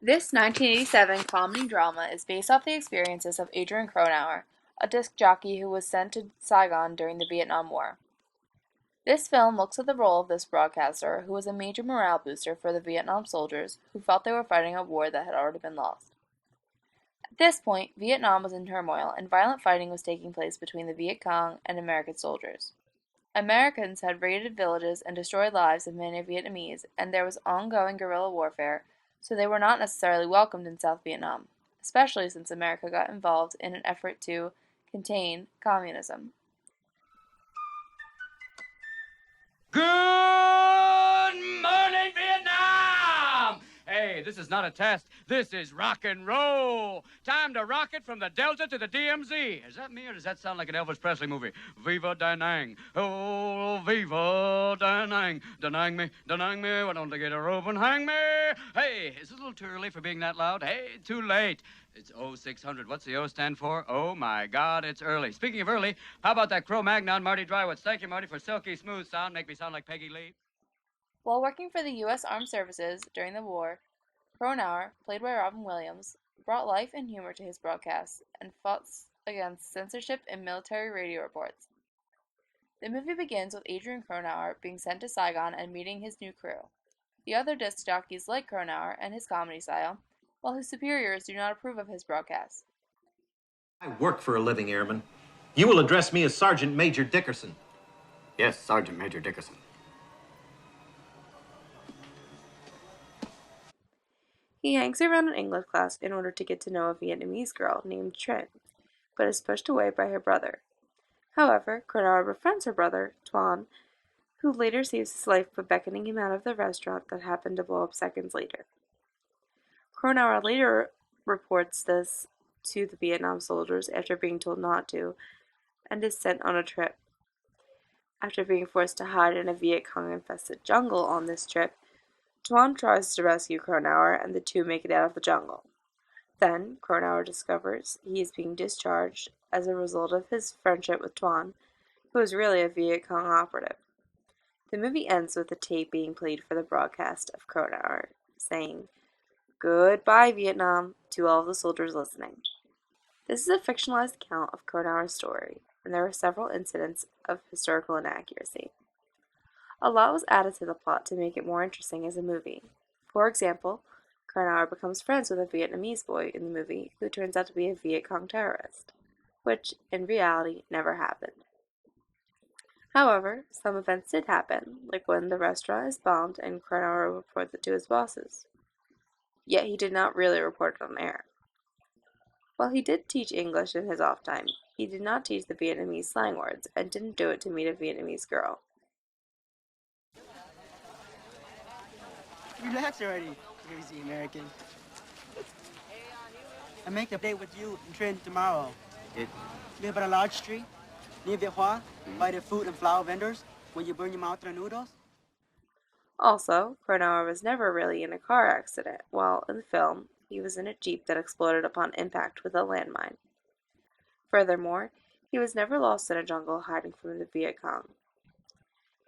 This 1987 comedy drama is based off the experiences of Adrian Cronauer, a disc jockey who was sent to Saigon during the Vietnam War. This film looks at the role of this broadcaster, who was a major morale booster for the Vietnam soldiers who felt they were fighting a war that had already been lost. At this point, Vietnam was in turmoil and violent fighting was taking place between the Viet Cong and American soldiers. Americans had raided villages and destroyed lives of many Vietnamese, and there was ongoing guerrilla warfare, so they were not necessarily welcomed in South Vietnam, especially since America got involved in an effort to contain communism. Good morning, Vietnam! Hey, this is not a test. This is rock and roll. Time to rock it from the Delta to the DMZ. Is that me or does that sound like an Elvis Presley movie? Viva Da Nang. Oh, Viva Da Nang. Da Nang me, why don't they get a rope and hang me? Hey, is it a little too early for being that loud? Hey, too late. It's 0600. What's the O stand for? Oh, my God, it's early. Speaking of early, how about that Cro-Magnon, Marty Drywitz? Thank you, Marty, for silky smooth sound. Make me sound like Peggy Lee. While working for the U.S. Armed Services during the war, Cronauer, played by Robin Williams, brought life and humor to his broadcasts and fought against censorship in military radio reports. The movie begins with Adrian Cronauer being sent to Saigon and meeting his new crew. The other disc jockeys like Cronauer and his comedy style, while his superiors do not approve of his broadcasts. I work for a living, Airman. You will address me as Sergeant Major Dickerson. Yes, Sergeant Major Dickerson. He hangs around an English class in order to get to know a Vietnamese girl named Trinh, but is pushed away by her brother. However, Cronauer befriends her brother, Tuan, who later saves his life by beckoning him out of the restaurant that happened to blow up seconds later. Cronauer later reports this to the Vietnam soldiers after being told not to, and is sent on a trip. After being forced to hide in a Viet Cong-infested jungle on this trip, Tuan tries to rescue Cronauer, and the two make it out of the jungle. Then, Cronauer discovers he is being discharged as a result of his friendship with Tuan, who is really a Viet Cong operative. The movie ends with a tape being played for the broadcast of Cronauer, saying, "Goodbye, Vietnam," to all of the soldiers listening. This is a fictionalized account of Cronauer's story, and there are several incidents of historical inaccuracy. A lot was added to the plot to make it more interesting as a movie. For example, Cronauer becomes friends with a Vietnamese boy in the movie who turns out to be a Viet Cong terrorist, which, in reality, never happened. However, some events did happen, like when the restaurant is bombed and Cronauer reports it to his bosses. Yet he did not really report it on air. While he did teach English in his off time, he did not teach the Vietnamese slang words and didn't do it to meet a Vietnamese girl. Relax already, crazy American. I make a date with you and Trinh tomorrow. It... Live at a large tree, near Viet Hoa, by the food and flower vendors, when you burn your mouth on the noodles. Also, Cronauer was never really in a car accident, while in the film, he was in a Jeep that exploded upon impact with a landmine. Furthermore, he was never lost in a jungle hiding from the Viet Cong.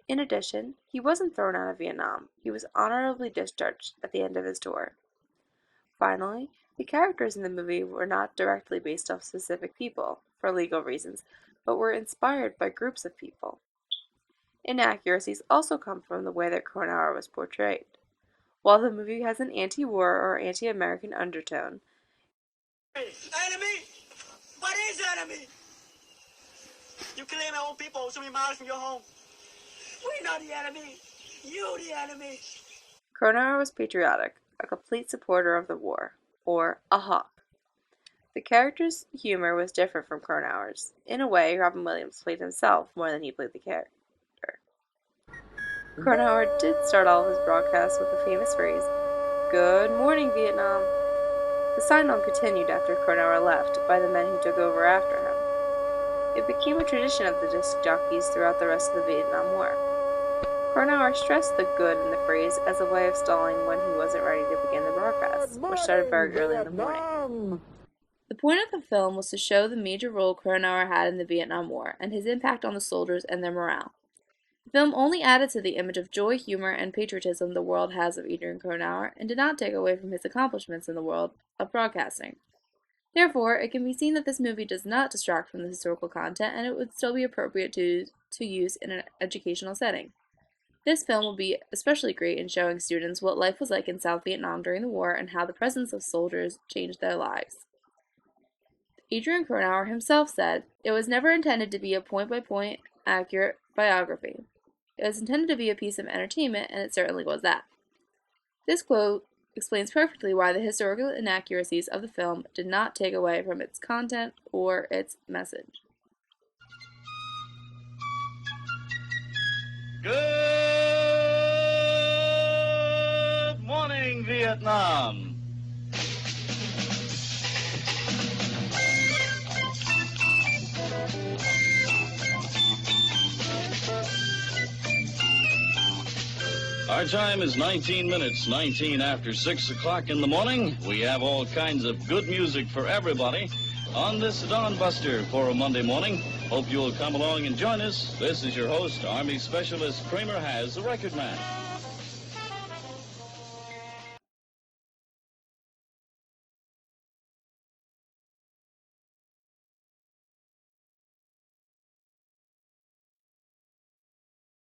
In addition, he wasn't thrown out of Vietnam. He was honorably discharged at the end of his tour. Finally, the characters in the movie were not directly based off specific people, for legal reasons, but were inspired by groups of people. Inaccuracies also come from the way that Cronauer was portrayed. While the movie has an anti-war or anti-American undertone, Enemy? What is enemy? You claim our own people so many miles from your home. We're not the enemy. You the enemy. Cronauer was patriotic, a complete supporter of the war, or a hawk. The character's humor was different from Cronauer's. In a way, Robin Williams played himself more than he played the character. Cronauer did start all of his broadcasts with the famous phrase, "Good morning, Vietnam." The sign-on continued after Cronauer left by the men who took over after him. It became a tradition of the disc jockeys throughout the rest of the Vietnam War. Cronauer stressed the good in the phrase as a way of stalling when he wasn't ready to begin the broadcast, which started very early in the morning. The point of the film was to show the major role Cronauer had in the Vietnam War and his impact on the soldiers and their morale. The film only added to the image of joy, humor, and patriotism the world has of Adrian Cronauer, and did not take away from his accomplishments in the world of broadcasting. Therefore, it can be seen that this movie does not distract from the historical content, and it would still be appropriate to use in an educational setting. This film will be especially great in showing students what life was like in South Vietnam during the war and how the presence of soldiers changed their lives. Adrian Cronauer himself said, "It was never intended to be a point-by-point accurate biography. It was intended to be a piece of entertainment, and it certainly was that." This quote explains perfectly why the historical inaccuracies of the film did not take away from its content or its message. Good morning, Vietnam. Our time is 19 minutes, 19 after 6 o'clock in the morning. We have all kinds of good music for everybody on this Dawn Buster for a Monday morning. Hope you'll come along and join us. This is your host, Army Specialist Kramer Has, the record man.